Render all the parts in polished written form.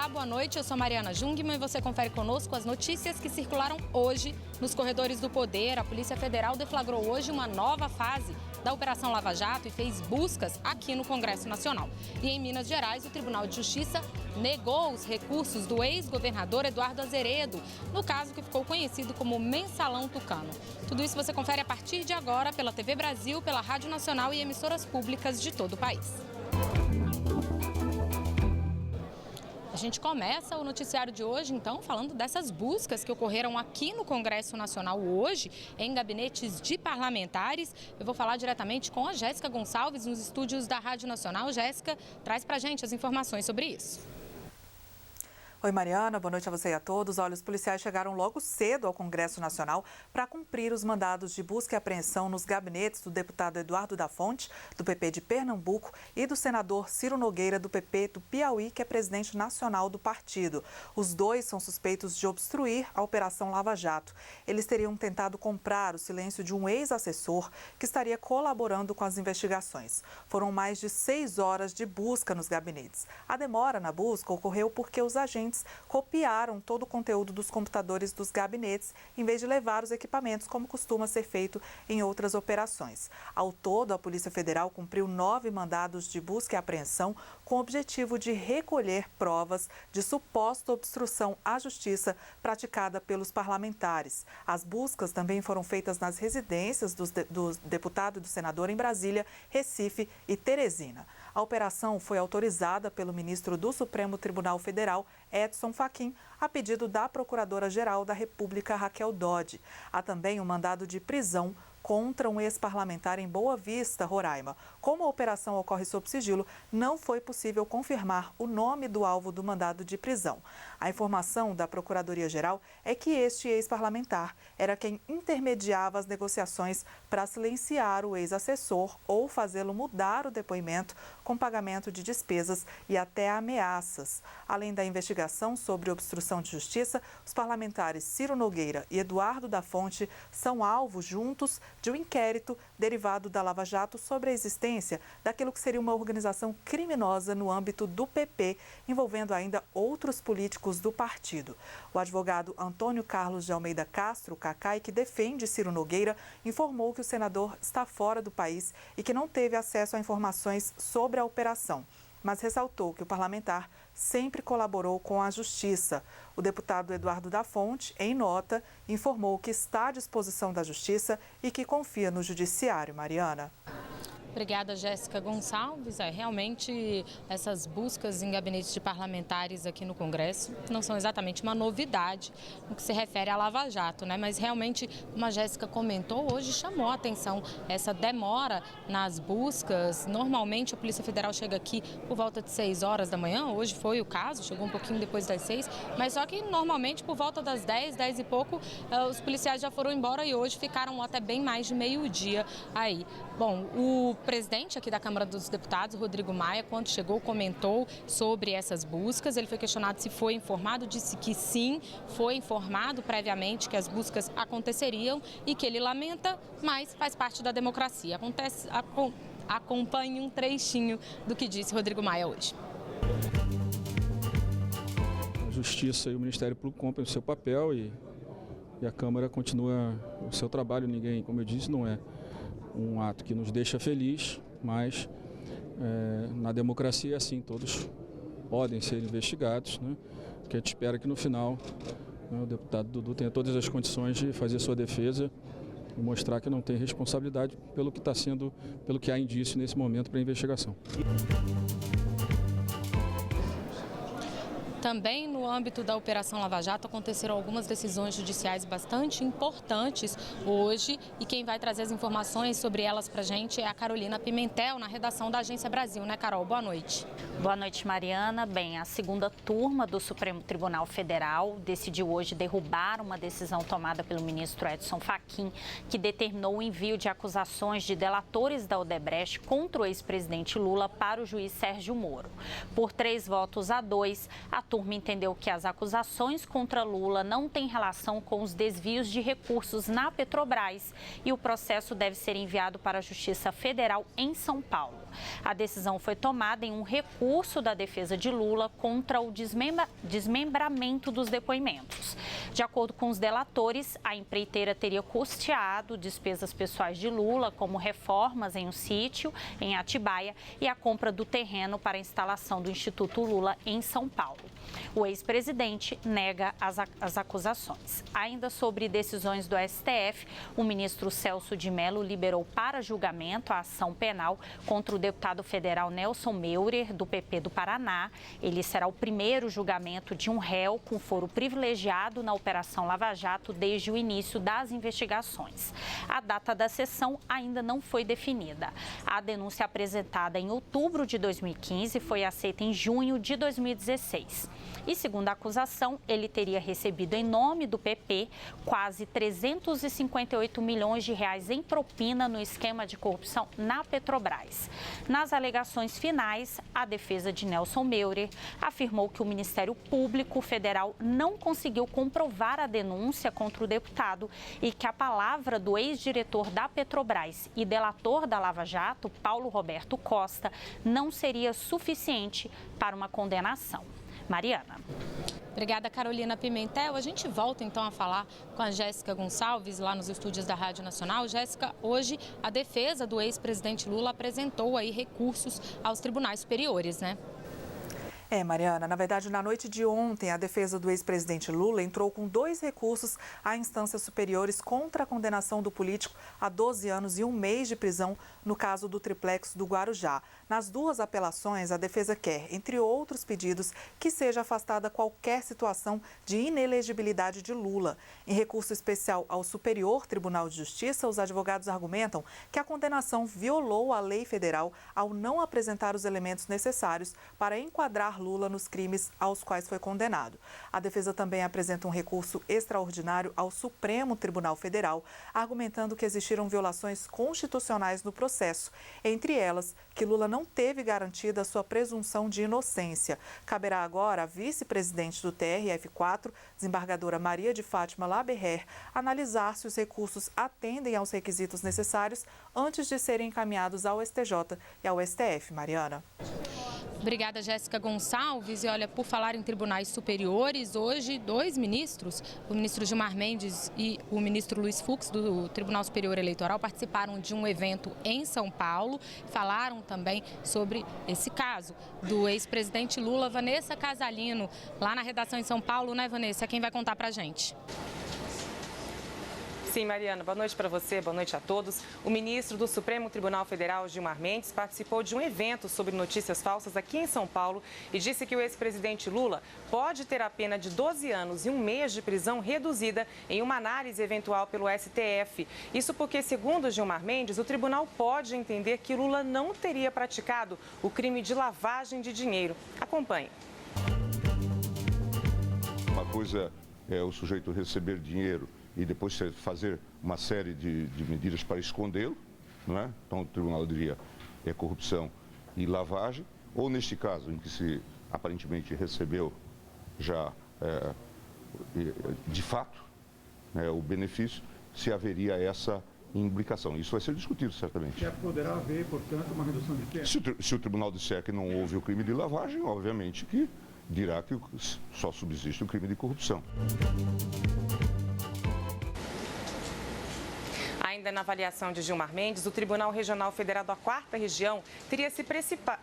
Olá, boa noite. Eu sou Mariana Jungmann e você confere conosco as notícias que circularam hoje nos corredores do poder. A Polícia Federal deflagrou hoje uma nova fase da Operação Lava Jato e fez buscas aqui no Congresso Nacional. E em Minas Gerais, o Tribunal de Justiça negou os recursos do ex-governador Eduardo Azeredo, no caso que ficou conhecido como Mensalão Tucano. Tudo isso você confere a partir de agora pela TV Brasil, pela Rádio Nacional e emissoras públicas de todo o país. A gente começa o noticiário de hoje, então, falando dessas buscas que ocorreram aqui no Congresso Nacional hoje, em gabinetes de parlamentares. Eu vou falar diretamente com a Jéssica Gonçalves, nos estúdios da Rádio Nacional. Jéssica, traz pra gente as informações sobre isso. Oi, Mariana, boa noite a você e a todos. Olha, os policiais chegaram logo cedo ao Congresso Nacional para cumprir os mandados de busca e apreensão nos gabinetes do deputado Eduardo da Fonte, do PP de Pernambuco, e do senador Ciro Nogueira, do PP do Piauí, que é presidente nacional do partido. Os dois são suspeitos de obstruir a Operação Lava Jato. Eles teriam tentado comprar o silêncio de um ex-assessor que estaria colaborando com as investigações. Foram mais de 6 horas de busca nos gabinetes. A demora na busca ocorreu porque os agentes copiaram todo o conteúdo dos computadores dos gabinetes, em vez de levar os equipamentos, como costuma ser feito em outras operações. Ao todo, a Polícia Federal cumpriu 9 mandados de busca e apreensão com o objetivo de recolher provas de suposta obstrução à justiça praticada pelos parlamentares. As buscas também foram feitas nas residências do deputado e do senador em Brasília, Recife e Teresina. A operação foi autorizada pelo ministro do Supremo Tribunal Federal, Edson Fachin, a pedido da Procuradora-Geral da República, Raquel Dodge. Há também um mandado de prisão contra um ex-parlamentar em Boa Vista, Roraima. Como a operação ocorre sob sigilo, não foi possível confirmar o nome do alvo do mandado de prisão. A informação da Procuradoria-Geral é que este ex-parlamentar era quem intermediava as negociações para silenciar o ex-assessor ou fazê-lo mudar o depoimento com pagamento de despesas e até ameaças. Além da investigação sobre obstrução de justiça, os parlamentares Ciro Nogueira e Eduardo da Fonte são alvos juntos de um inquérito derivado da Lava Jato sobre a existência daquilo que seria uma organização criminosa no âmbito do PP, envolvendo ainda outros políticos do partido. O advogado Antônio Carlos de Almeida Castro, Cacai, que defende Ciro Nogueira, informou que o senador está fora do país e que não teve acesso a informações sobre a operação, mas ressaltou que o parlamentar sempre colaborou com a Justiça. O deputado Eduardo da Fonte, em nota, informou que está à disposição da Justiça e que confia no Judiciário. Mariana. Obrigada, Jéssica Gonçalves. Realmente, essas buscas em gabinetes de parlamentares aqui no Congresso não são exatamente uma novidade no que se refere à Lava Jato, né? Mas realmente, como a Jéssica comentou, hoje chamou a atenção essa demora nas buscas. Normalmente, a Polícia Federal chega aqui por volta de 6 horas da manhã. Hoje foi o caso, chegou um pouquinho depois das 6, mas só que normalmente por volta das 10, 10 e pouco, os policiais já foram embora e hoje ficaram até bem mais de meio-dia aí. Bom, o presidente aqui da Câmara dos Deputados, Rodrigo Maia, quando chegou, comentou sobre essas buscas. Ele foi questionado se foi informado, disse que sim, foi informado previamente que as buscas aconteceriam e que ele lamenta, mas faz parte da democracia. Acompanhe um trechinho do que disse Rodrigo Maia hoje. A Justiça e o Ministério Público cumprem o seu papel e a Câmara continua o seu trabalho. Ninguém, como eu disse, não é um ato que nos deixa feliz, mas na democracia é assim, todos podem ser investigados, né? Porque a gente espera que no final, né, o deputado Dudu tenha todas as condições de fazer sua defesa e mostrar que não tem responsabilidade pelo que há indício nesse momento para a investigação. Também no âmbito da Operação Lava Jato aconteceram algumas decisões judiciais bastante importantes hoje e quem vai trazer as informações sobre elas para a gente é a Carolina Pimentel, na redação da Agência Brasil, né, Carol? Boa noite. Boa noite, Mariana. Bem, a segunda turma do Supremo Tribunal Federal decidiu hoje derrubar uma decisão tomada pelo ministro Edson Fachin, que determinou o envio de acusações de delatores da Odebrecht contra o ex-presidente Lula para o juiz Sérgio Moro. Por 3 votos a 2, a turma entendeu que as acusações contra Lula não têm relação com os desvios de recursos na Petrobras e o processo deve ser enviado para a Justiça Federal em São Paulo. A decisão foi tomada em um recurso da defesa de Lula contra o desmembramento dos depoimentos. De acordo com os delatores, a empreiteira teria custeado despesas pessoais de Lula, como reformas em um sítio em Atibaia e a compra do terreno para a instalação do Instituto Lula em São Paulo. O ex-presidente nega as acusações. Ainda sobre decisões do STF, o ministro Celso de Mello liberou para julgamento a ação penal contra o deputado federal Nelson Meurer, do PP do Paraná. Ele será o primeiro julgamento de um réu com foro privilegiado na Operação Lava Jato desde o início das investigações. A data da sessão ainda não foi definida. A denúncia apresentada em outubro de 2015 foi aceita em junho de 2016. E, segundo a acusação, ele teria recebido em nome do PP quase 358 milhões de reais em propina no esquema de corrupção na Petrobras. Nas alegações finais, a defesa de Nelson Meurer afirmou que o Ministério Público Federal não conseguiu comprovar a denúncia contra o deputado e que a palavra do ex-diretor da Petrobras e delator da Lava Jato, Paulo Roberto Costa, não seria suficiente para uma condenação. Mariana. Obrigada, Carolina Pimentel. A gente volta então a falar com a Jéssica Gonçalves, lá nos estúdios da Rádio Nacional. Jéssica, hoje a defesa do ex-presidente Lula apresentou aí recursos aos tribunais superiores, né? Mariana, na verdade, na noite de ontem, a defesa do ex-presidente Lula entrou com 2 recursos a instâncias superiores contra a condenação do político a 12 anos e 1 mês de prisão no caso do triplex do Guarujá. Nas 2 apelações, a defesa quer, entre outros pedidos, que seja afastada qualquer situação de inelegibilidade de Lula. Em recurso especial ao Superior Tribunal de Justiça, os advogados argumentam que a condenação violou a lei federal ao não apresentar os elementos necessários para enquadrar Lula nos crimes aos quais foi condenado. A defesa também apresenta um recurso extraordinário ao Supremo Tribunal Federal, argumentando que existiram violações constitucionais no processo, entre elas que Lula não teve garantida a sua presunção de inocência. Caberá agora à vice-presidente do TRF4, desembargadora Maria de Fátima Laberrer, analisar se os recursos atendem aos requisitos necessários antes de serem encaminhados ao STJ e ao STF. Mariana. Obrigada, Jéssica Gonçalves. E olha, por falar em tribunais superiores, hoje 2 ministros, o ministro Gilmar Mendes e o ministro Luiz Fux, do Tribunal Superior Eleitoral, participaram de um evento em São Paulo. Falaram também sobre esse caso do ex-presidente Lula. Vanessa Casalino, lá na redação em São Paulo, né, Vanessa? Quem vai contar pra gente? Sim, Mariana, boa noite para você, boa noite a todos. O ministro do Supremo Tribunal Federal, Gilmar Mendes, participou de um evento sobre notícias falsas aqui em São Paulo e disse que o ex-presidente Lula pode ter a pena de 12 anos e 1 mês de prisão reduzida em uma análise eventual pelo STF. Isso porque, segundo Gilmar Mendes, o tribunal pode entender que Lula não teria praticado o crime de lavagem de dinheiro. Acompanhe. Uma coisa é o sujeito receber dinheiro e depois fazer uma série de medidas para escondê-lo, não é? Então o tribunal diria corrupção e lavagem, ou neste caso em que se aparentemente recebeu já de fato o benefício, se haveria essa imbricação. Isso vai ser discutido certamente. Poderá haver, portanto, uma redução de pena? Se o tribunal disser que não houve o crime de lavagem, obviamente que dirá que só subsiste o crime de corrupção. Ainda na avaliação de Gilmar Mendes, o Tribunal Regional Federal da 4ª Região teria se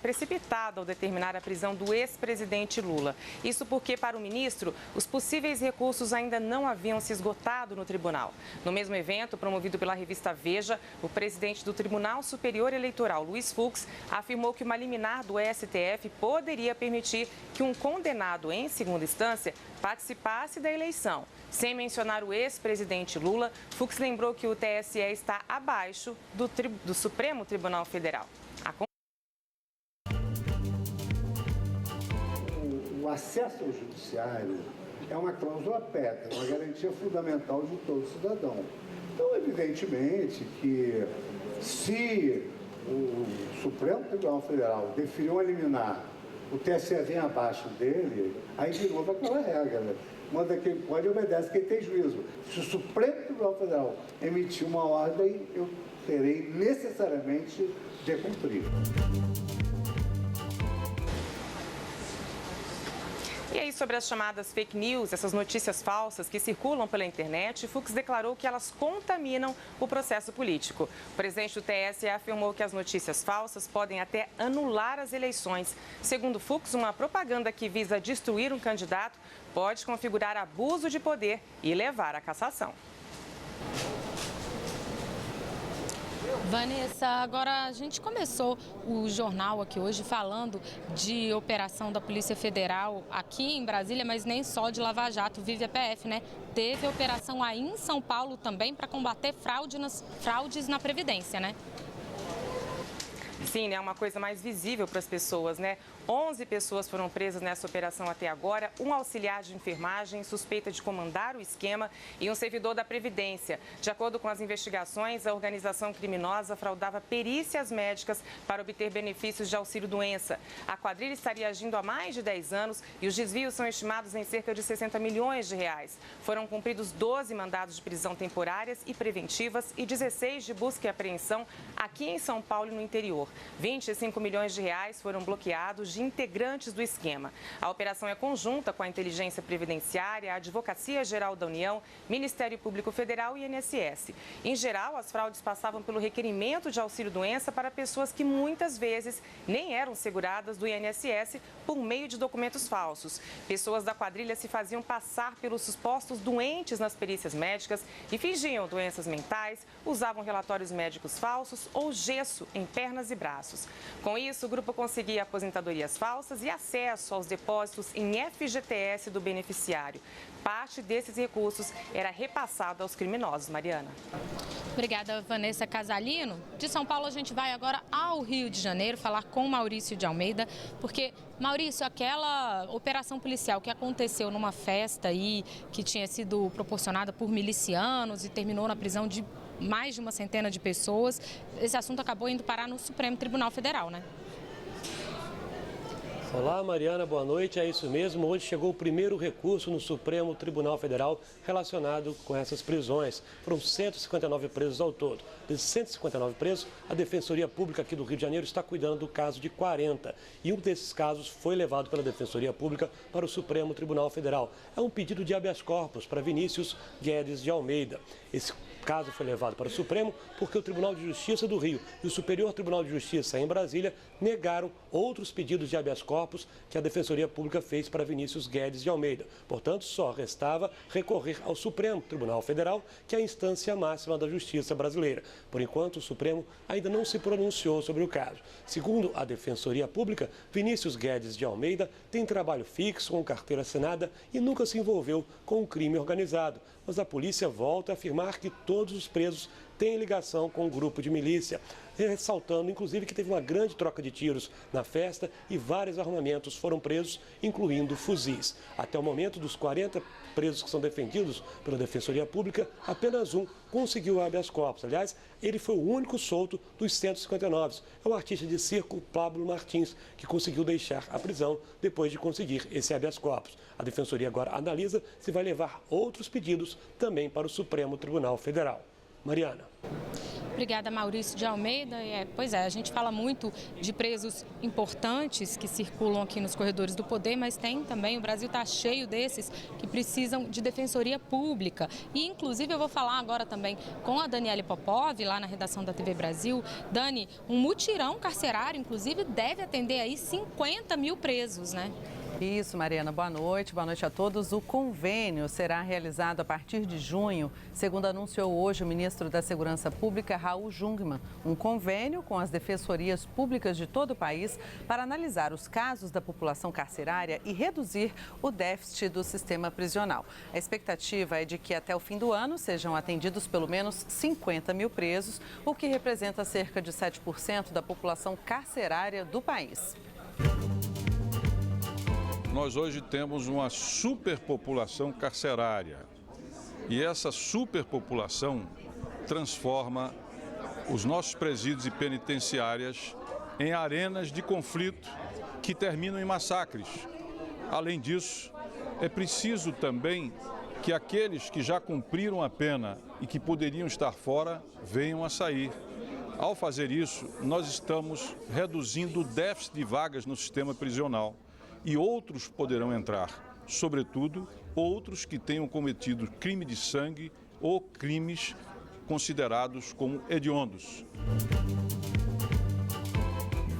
precipitado ao determinar a prisão do ex-presidente Lula. Isso porque, para o ministro, os possíveis recursos ainda não haviam se esgotado no tribunal. No mesmo evento, promovido pela revista Veja, o presidente do Tribunal Superior Eleitoral, Luiz Fux, afirmou que uma liminar do STF poderia permitir que um condenado em segunda instância participasse da eleição. Sem mencionar o ex-presidente Lula, Fux lembrou que o TSE está abaixo do Supremo Tribunal Federal. O acesso ao judiciário é uma cláusula pétrea, uma garantia fundamental de todo cidadão. Então, evidentemente que se o Supremo Tribunal Federal definir uma liminar o TSE vem abaixo dele, aí de novo aquela regra, né? Manda quem pode e obedece quem tem juízo. Se o Supremo Tribunal Federal emitir uma ordem, eu terei necessariamente de cumprir. E aí, sobre as chamadas fake news, essas notícias falsas que circulam pela internet, Fux declarou que elas contaminam o processo político. O presidente do TSE afirmou que as notícias falsas podem até anular as eleições. Segundo Fux, uma propaganda que visa destruir um candidato pode configurar abuso de poder e levar à cassação. Vanessa, agora a gente começou o jornal aqui hoje falando de operação da Polícia Federal aqui em Brasília, mas nem só de Lava Jato vive a PF, né? Teve operação aí em São Paulo também para combater fraudes na Previdência, né? Sim, é uma coisa mais visível para as pessoas, né? 11 pessoas foram presas nessa operação até agora, um auxiliar de enfermagem suspeita de comandar o esquema e um servidor da Previdência. De acordo com as investigações, a organização criminosa fraudava perícias médicas para obter benefícios de auxílio-doença. A quadrilha estaria agindo há mais de 10 anos e os desvios são estimados em cerca de 60 milhões de reais. Foram cumpridos 12 mandados de prisão temporárias e preventivas e 16 de busca e apreensão aqui em São Paulo e no interior. 25 milhões de reais foram bloqueados de integrantes do esquema. A operação é conjunta com a Inteligência Previdenciária, a Advocacia Geral da União, Ministério Público Federal e INSS. Em geral, as fraudes passavam pelo requerimento de auxílio-doença para pessoas que muitas vezes nem eram seguradas do INSS por meio de documentos falsos. Pessoas da quadrilha se faziam passar pelos supostos doentes nas perícias médicas e fingiam doenças mentais, usavam relatórios médicos falsos ou gesso em pernas e braços. Com isso, o grupo conseguia aposentadorias falsas e acesso aos depósitos em FGTS do beneficiário. Parte desses recursos era repassado aos criminosos. Mariana. Obrigada, Vanessa Casalino. De São Paulo, a gente vai agora ao Rio de Janeiro falar com Maurício de Almeida, porque, Maurício, aquela operação policial que aconteceu numa festa aí, que tinha sido proporcionada por milicianos e terminou na prisão de mais de uma centena de pessoas, esse assunto acabou indo parar no Supremo Tribunal Federal, né? Olá, Mariana, boa noite. É isso mesmo. Hoje chegou o primeiro recurso no Supremo Tribunal Federal relacionado com essas prisões. Foram 159 presos ao todo. Desses 159 presos, a Defensoria Pública aqui do Rio de Janeiro está cuidando do caso de 40. E um desses casos foi levado pela Defensoria Pública para o Supremo Tribunal Federal. É um pedido de habeas corpus para Vinícius Guedes de Almeida. Esse caso foi levado para o Supremo porque o Tribunal de Justiça do Rio e o Superior Tribunal de Justiça em Brasília negaram outros pedidos de habeas corpus que a Defensoria Pública fez para Vinícius Guedes de Almeida. Portanto, só restava recorrer ao Supremo Tribunal Federal, que é a instância máxima da justiça brasileira. Por enquanto, o Supremo ainda não se pronunciou sobre o caso. Segundo a Defensoria Pública, Vinícius Guedes de Almeida tem trabalho fixo, com carteira assinada e nunca se envolveu com o crime organizado. Mas a polícia volta a afirmar que todos os presos têm ligação com o grupo de milícia, ressaltando, inclusive, que teve uma grande troca de tiros na festa e vários armamentos foram presos, incluindo fuzis. Até o momento, dos 40 presos que são defendidos pela Defensoria Pública, apenas um conseguiu habeas corpus. Aliás, ele foi o único solto dos 159. É o artista de circo Pablo Martins, que conseguiu deixar a prisão depois de conseguir esse habeas corpus. A Defensoria agora analisa se vai levar outros pedidos também para o Supremo Tribunal Federal. Mariana. Obrigada, Maurício de Almeida. Pois é, a gente fala muito de presos importantes que circulam aqui nos corredores do poder, mas tem também, o Brasil está cheio desses que precisam de defensoria pública. E, inclusive, eu vou falar agora também com a Daniele Popov, lá na redação da TV Brasil. Dani, um mutirão carcerário, inclusive, deve atender aí 50 mil presos, né? Isso, Mariana. Boa noite a todos. O convênio será realizado a partir de junho, segundo anunciou hoje o ministro da Segurança Pública, Raul Jungmann. Um convênio com as defensorias públicas de todo o país para analisar os casos da população carcerária e reduzir o déficit do sistema prisional. A expectativa é de que até o fim do ano sejam atendidos pelo menos 50 mil presos, o que representa cerca de 7% da população carcerária do país. Nós hoje temos uma superpopulação carcerária e essa superpopulação transforma os nossos presídios e penitenciárias em arenas de conflito que terminam em massacres. Além disso, é preciso também que aqueles que já cumpriram a pena e que poderiam estar fora venham a sair. Ao fazer isso, nós estamos reduzindo o déficit de vagas no sistema prisional e outros poderão entrar, sobretudo outros que tenham cometido crime de sangue ou crimes considerados como hediondos.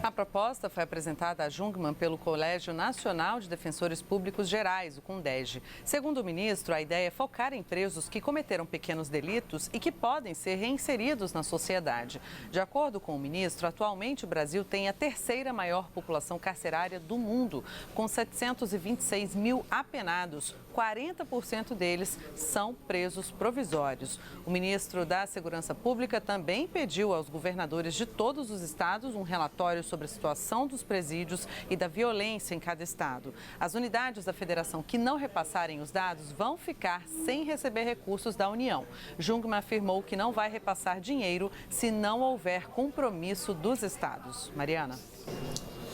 A proposta foi apresentada a Jungmann pelo Colégio Nacional de Defensores Públicos Gerais, o CONDEG. Segundo o ministro, a ideia é focar em presos que cometeram pequenos delitos e que podem ser reinseridos na sociedade. De acordo com o ministro, atualmente o Brasil tem a terceira maior população carcerária do mundo, com 726 mil apenados. 40% deles são presos provisórios. O ministro da Segurança Pública também pediu aos governadores de todos os estados um relatório sobre a situação dos presídios e da violência em cada estado. As unidades da federação que não repassarem os dados vão ficar sem receber recursos da União. Jungmann afirmou que não vai repassar dinheiro se não houver compromisso dos estados. Mariana.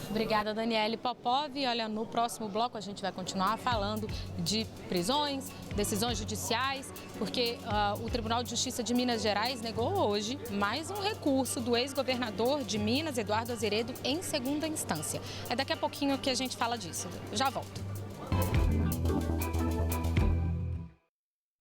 Obrigada, Daniele Popov. E olha, no próximo bloco a gente vai continuar falando de prisões, decisões judiciais, porque o Tribunal de Justiça de Minas Gerais negou hoje mais um recurso do ex-governador de Minas, Eduardo Azeredo, em segunda instância. É daqui a pouquinho que a gente fala disso. Já volto.